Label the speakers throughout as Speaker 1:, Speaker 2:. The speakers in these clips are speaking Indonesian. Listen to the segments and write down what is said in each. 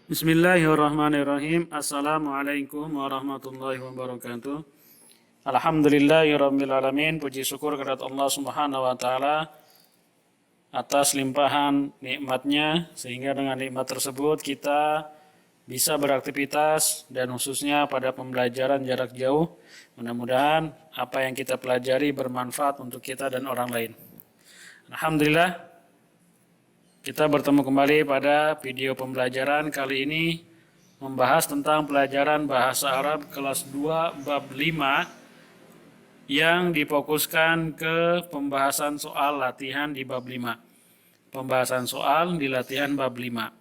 Speaker 1: Bismillahirrahmanirrahim. Assalamualaikum warahmatullahi wabarakatuh. Alhamdulillahirabbil alamin. Puji syukur kepada Allah Subhanahu wa taala atas limpahan nikmatnya sehingga dengan nikmat tersebut kita bisa beraktivitas dan khususnya pada pembelajaran jarak jauh. Mudah-mudahan apa yang kita pelajari bermanfaat untuk kita dan orang lain. Alhamdulillah, kita bertemu kembali pada video pembelajaran kali ini membahas tentang pelajaran bahasa Arab kelas 2 bab 5 yang difokuskan ke pembahasan soal latihan di bab 5. Pembahasan soal di latihan bab 5.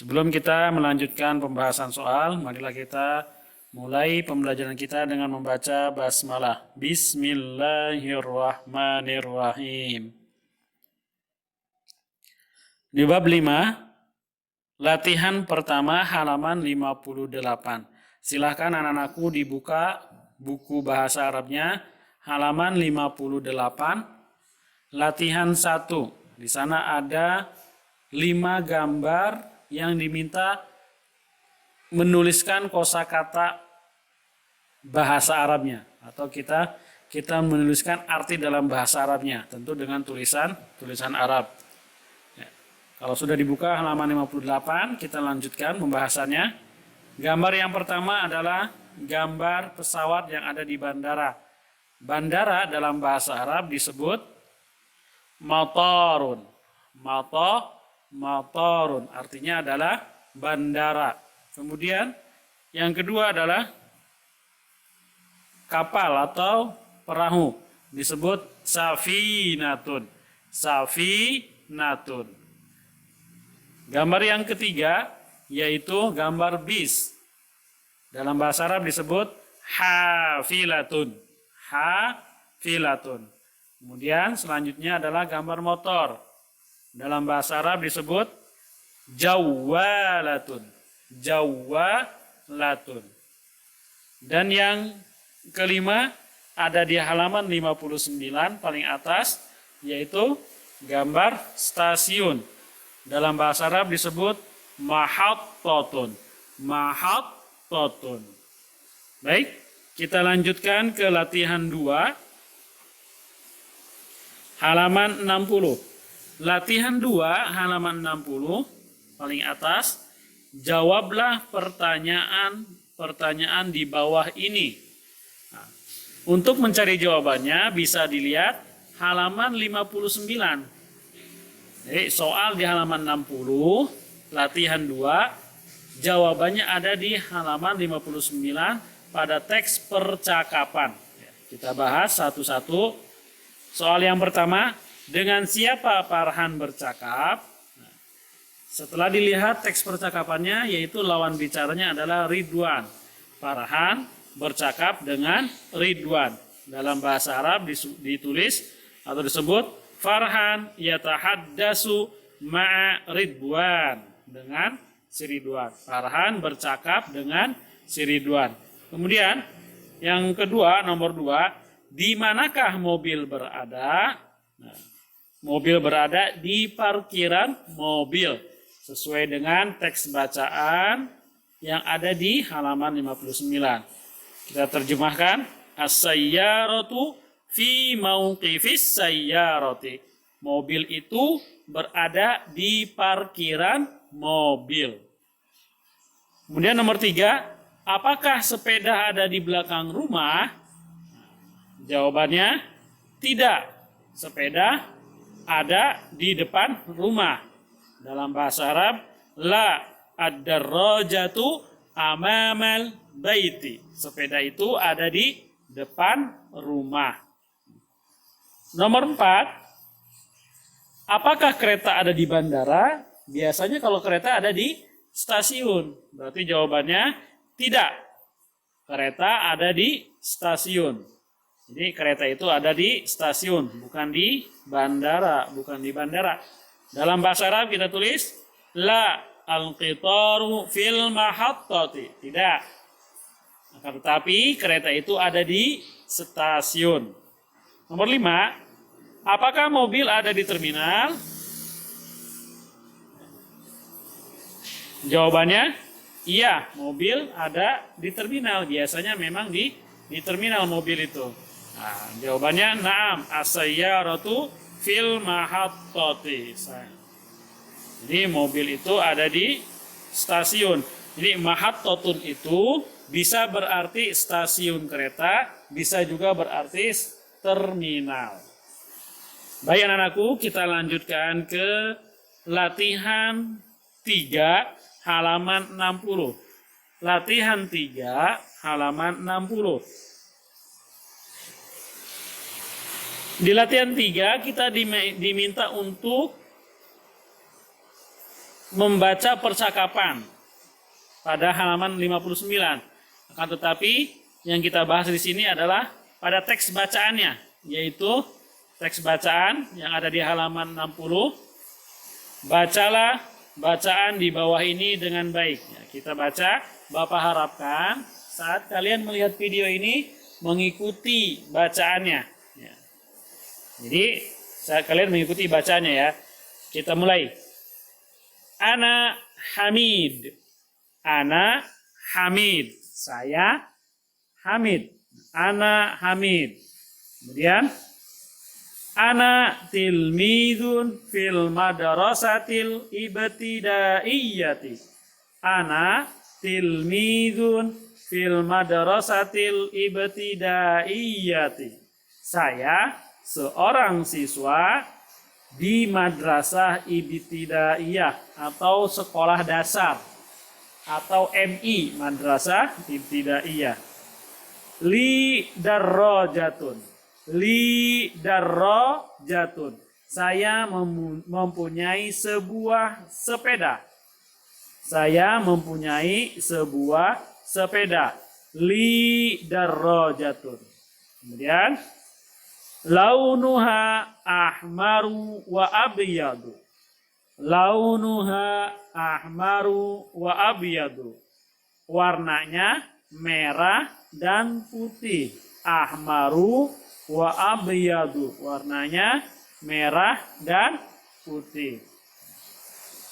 Speaker 1: Sebelum kita melanjutkan pembahasan soal, marilah kita mulai pembelajaran kita dengan membaca basmalah. Bismillahirrahmanirrahim. Di bab 5, latihan pertama halaman 58. Silahkan anak-anakku dibuka buku bahasa Arabnya halaman 58. Latihan 1. Di sana ada 5 gambar yang diminta menuliskan kosakata bahasa Arabnya atau kita menuliskan arti dalam bahasa Arabnya, tentu dengan tulisan Arab. Kalau sudah dibuka halaman 58, kita lanjutkan pembahasannya. Gambar yang pertama adalah gambar pesawat yang ada di bandara. Bandara dalam bahasa Arab disebut matarun. Matarun artinya adalah bandara. Kemudian yang kedua adalah kapal atau perahu. Disebut safinatun. Gambar yang ketiga yaitu gambar bis. Dalam bahasa Arab disebut hafilatun. Kemudian selanjutnya adalah gambar motor. Dalam bahasa Arab disebut jawalatun. Dan yang kelima ada di halaman 59 paling atas yaitu gambar stasiun. Dalam bahasa Arab disebut mahattatun. Baik, kita lanjutkan ke latihan 2. Halaman 60. Latihan 2 halaman 60 paling atas. Jawablah pertanyaan di bawah ini. Nah, untuk mencari jawabannya bisa dilihat halaman 59. Jadi soal di halaman 60, latihan 2, jawabannya ada di halaman 59 pada teks percakapan. Kita bahas satu-satu. Soal yang pertama, dengan siapa Farhan bercakap? Nah, setelah dilihat teks percakapannya, yaitu lawan bicaranya adalah Ridwan. Farhan bercakap dengan Ridwan. Dalam bahasa Arab ditulis atau disebut Farhan yatahaddasu ma'a Ridwan, dengan si Ridwan. Farhan bercakap dengan si Ridwan. Kemudian yang kedua, nomor 2, di manakah mobil berada? Nah, mobil berada di parkiran mobil sesuai dengan teks bacaan yang ada di halaman 59. Kita terjemahkan, as-sayyaratu fi mauqifis sayyarati. Mobil itu berada di parkiran mobil. Kemudian nomor 3, apakah sepeda ada di belakang rumah? Jawabannya tidak. Sepeda ada di depan rumah. Dalam bahasa Arab, la ad-darrajatu amamal baiti. Sepeda itu ada di depan rumah. Nomor 4, apakah kereta ada di bandara? Biasanya kalau kereta ada di stasiun. Berarti jawabannya tidak. Kereta ada di stasiun. Jadi kereta itu ada di stasiun, bukan di bandara. Dalam bahasa Arab kita tulis la al-qitaru fil mahattati. Tidak. Akan tetapi kereta itu ada di stasiun. Nomor 5, apakah mobil ada di terminal? Jawabannya iya, mobil ada di terminal. Biasanya memang di terminal mobil itu. Nah, jawabannya na'am, as-sayyaratu fil mahattati. Jadi mobil itu ada di stasiun. Jadi mahattatun itu bisa berarti stasiun kereta, bisa juga berarti terminal. Baik anak-anakku, kita lanjutkan ke latihan 3 halaman 60. Latihan 3 halaman 60. Di latihan 3 kita diminta untuk membaca percakapan pada halaman 59. Akan tetapi yang kita bahas di sini adalah pada teks bacaannya, yaitu teks bacaan yang ada di halaman 60. Bacalah bacaan di bawah ini dengan baik. Ya, kita baca, Bapak harapkan saat kalian melihat video ini mengikuti bacaannya. Ya. Jadi saat kalian mengikuti bacaannya ya. Kita mulai. Ana Hamid. Ana Hamid. Saya Hamid. Ana Hamid. Kemudian ana tilmidun fil madrasatil ibtidaiyati. Ana tilmidun fil madrasatil ibtidaiyati. Saya seorang siswa di madrasah ibtidaiyah atau sekolah dasar atau MI, madrasah ibtidaiyah. Li darrajatun. Li darrajatun. Saya mempunyai sebuah sepeda. Saya mempunyai sebuah sepeda. Li darrajatun. Kemudian launuha ahmaru wa abyadu. Launuha ahmaru wa abyadu. Warnanya merah dan putih. Ahmaru wa abyadu. Warnanya merah dan putih.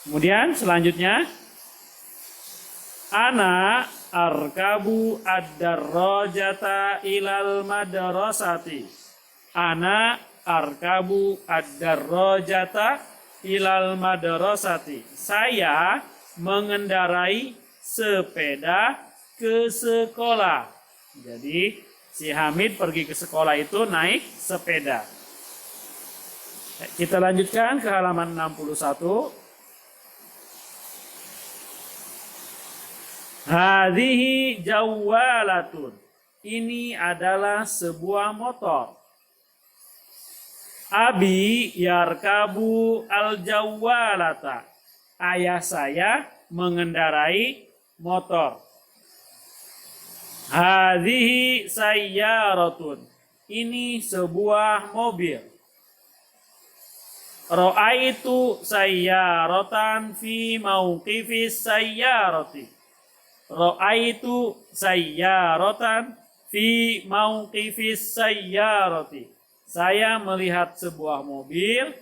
Speaker 1: Kemudian selanjutnya ana arkabu ad-darrajata ilal madrasati. Ana arkabu ad-darrajata ilal madrasati. Saya mengendarai sepeda ke sekolah. Jadi si Hamid pergi ke sekolah itu naik sepeda. Kita lanjutkan ke halaman 61. Hadhihi jawalatun. Ini adalah sebuah motor. Abi yarkabu al-jawwalata. Ayah saya mengendarai motor. Hadhihi sayyaratun. Ini sebuah mobil. Ra'aitu sayyaratan fi mauqifis sayyarati. Ra'aitu sayyaratan fi mauqifis sayyarati. Saya melihat sebuah mobil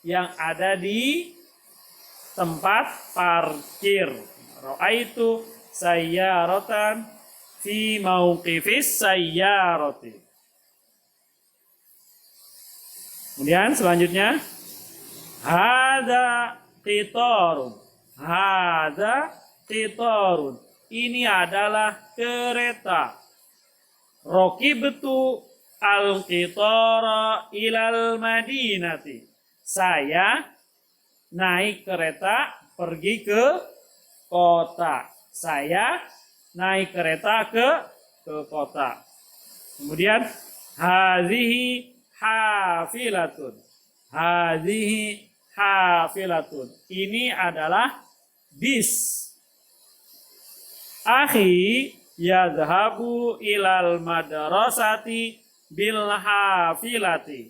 Speaker 1: yang ada di tempat parkir. Ra'aitu sayyaratan fi mauqifis sayyarati. Kemudian selanjutnya hada qitarun. Hada qitarun. Ini adalah kereta. Raqibtu al-qitara ilal madinati. Saya naik kereta pergi ke kota. Saya naik kereta ke kota. Kemudian hazihi hafilatun. Hazihi hafilatun. Ini adalah bis. Akhi yadhabu ilal madrasati bil hafilati.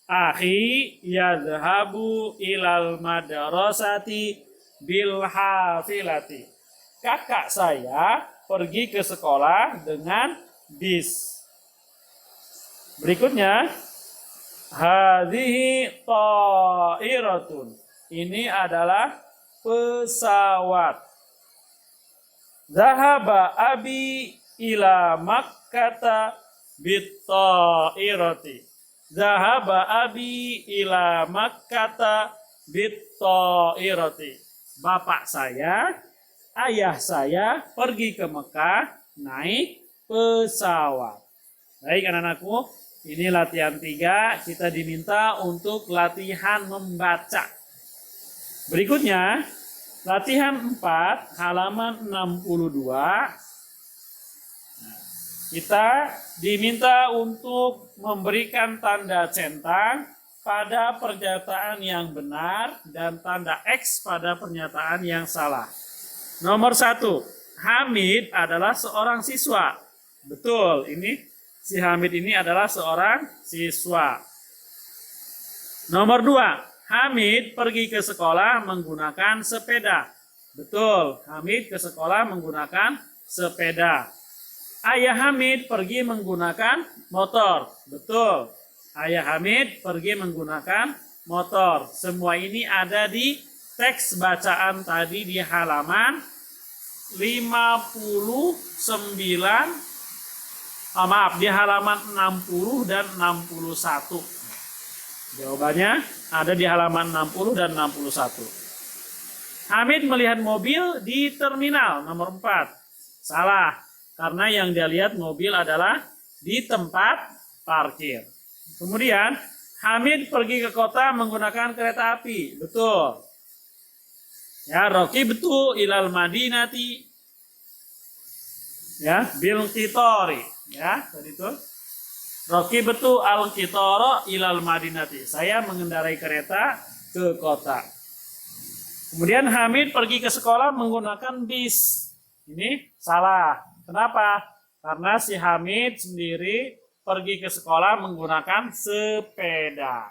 Speaker 1: Akhi yadhabu ilal madrasati bil hafilati. Kakak saya pergi ke sekolah dengan bis. Berikutnya hadhihi ta'iratun. Ini adalah pesawat. Zahaba abi ila Makkata bit-ta'irati. Zahaba abi ila Makkata bit-ta'irati. Bapak saya, ayah saya pergi ke Mekah naik pesawat. Baik anak-anakku, ini latihan 3. Kita diminta untuk latihan membaca. Berikutnya, latihan 4, halaman 62. Kita diminta untuk memberikan tanda centang pada pernyataan yang benar dan tanda X pada pernyataan yang salah. Nomor 1, Hamid adalah seorang siswa. Betul, ini si Hamid ini adalah seorang siswa. Nomor 2, Hamid pergi ke sekolah menggunakan sepeda. Betul, Hamid ke sekolah menggunakan sepeda. Ayah Hamid pergi menggunakan motor. Betul, ayah Hamid pergi menggunakan motor. Semua ini ada di teks bacaan tadi di halaman 59, di halaman 60 dan 61. Jawabannya ada di halaman 60 dan 61. Hamid melihat mobil di terminal. Nomor 4. Salah, karena yang dia lihat mobil adalah di tempat parkir. Kemudian, Hamid pergi ke kota menggunakan kereta api. Betul. Ya, Raqibtu ilal madinati. Ya, bil qitori. Ya, tadi itu. Raqibtu al qitara ilal madinati. Saya mengendarai kereta ke kota. Kemudian Hamid pergi ke sekolah menggunakan bis. Ini salah. Kenapa? Karena si Hamid sendiri pergi ke sekolah menggunakan sepeda.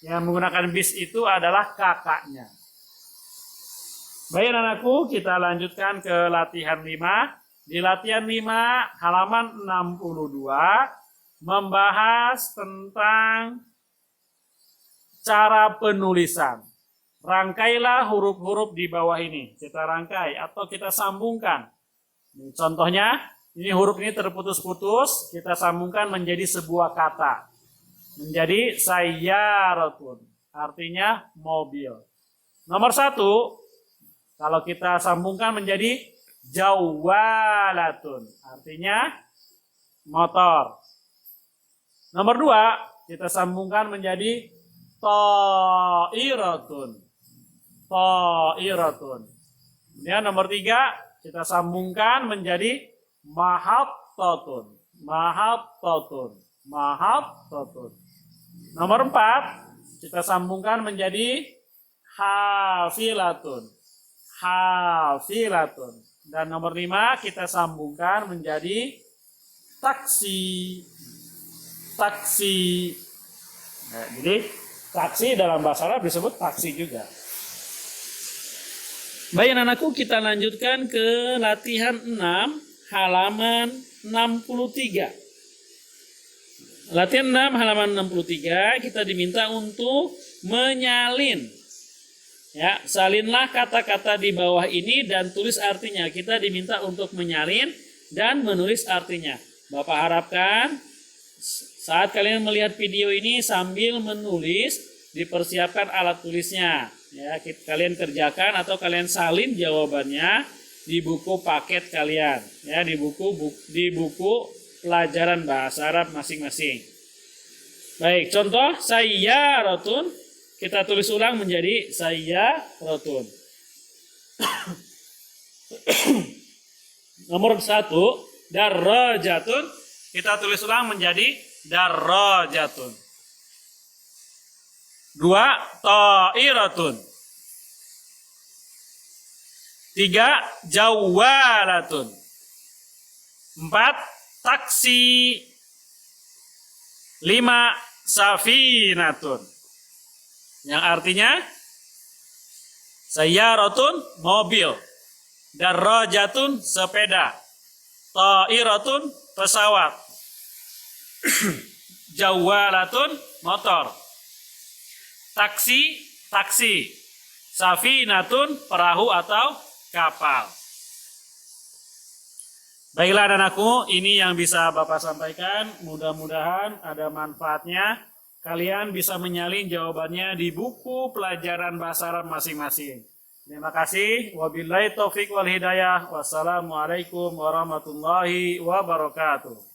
Speaker 1: Yang menggunakan bis itu adalah kakaknya. Baik anakku, kita lanjutkan ke latihan 5. Di latihan 5, halaman 62, membahas tentang cara penulisan. Rangkailah huruf-huruf di bawah ini. Kita rangkai atau kita sambungkan. Contohnya, ini huruf ini terputus-putus, kita sambungkan menjadi sebuah kata. Menjadi sayyaratun, artinya mobil. Nomor 1, kalau kita sambungkan menjadi jawalatun, artinya motor. Nomor 2, kita sambungkan menjadi ta'iratun. Ta'iratun. Kemudian nomor 3, kita sambungkan menjadi mahattatun. Mahattatun. Mahattatun. Nomor 4, kita sambungkan menjadi hafilatun. Hafilatun. Dan nomor 5, kita sambungkan menjadi taksi. Taksi. Nah, jadi taksi dalam bahasa Arab disebut taksi juga. Baik anakku, kita lanjutkan ke latihan 6, halaman 63. Latihan 6, halaman 63, kita diminta untuk menyalin. Ya, salinlah kata-kata di bawah ini dan tulis artinya. Kita diminta untuk menyalin dan menulis artinya. Bapak harapkan saat kalian melihat video ini sambil menulis, dipersiapkan alat tulisnya. Ya, kalian kerjakan atau kalian salin jawabannya di buku paket kalian, ya, di buku pelajaran bahasa Arab masing-masing. Baik, contoh sayyaratun, kita tulis ulang menjadi sayyaratun. Nomor 1, darajatun, kita tulis ulang menjadi darajatun. 2, ta'iratun. 3, jawalatun. 4, taksi. 5, safinatun. Yang artinya sayyaratun, mobil. Darajatun, sepeda. Ta'iratun, pesawat. Jawalatun, motor. Taksi, taksi. Safinatun, perahu atau kapal. Baiklah anakku, ini yang bisa Bapak sampaikan. Mudah-mudahan ada manfaatnya. Kalian bisa menyalin jawabannya di buku pelajaran bahasa Arab masing-masing. Terima kasih. Wabillahi taufiq wal hidayah. Wassalamualaikum warahmatullahi wabarakatuh.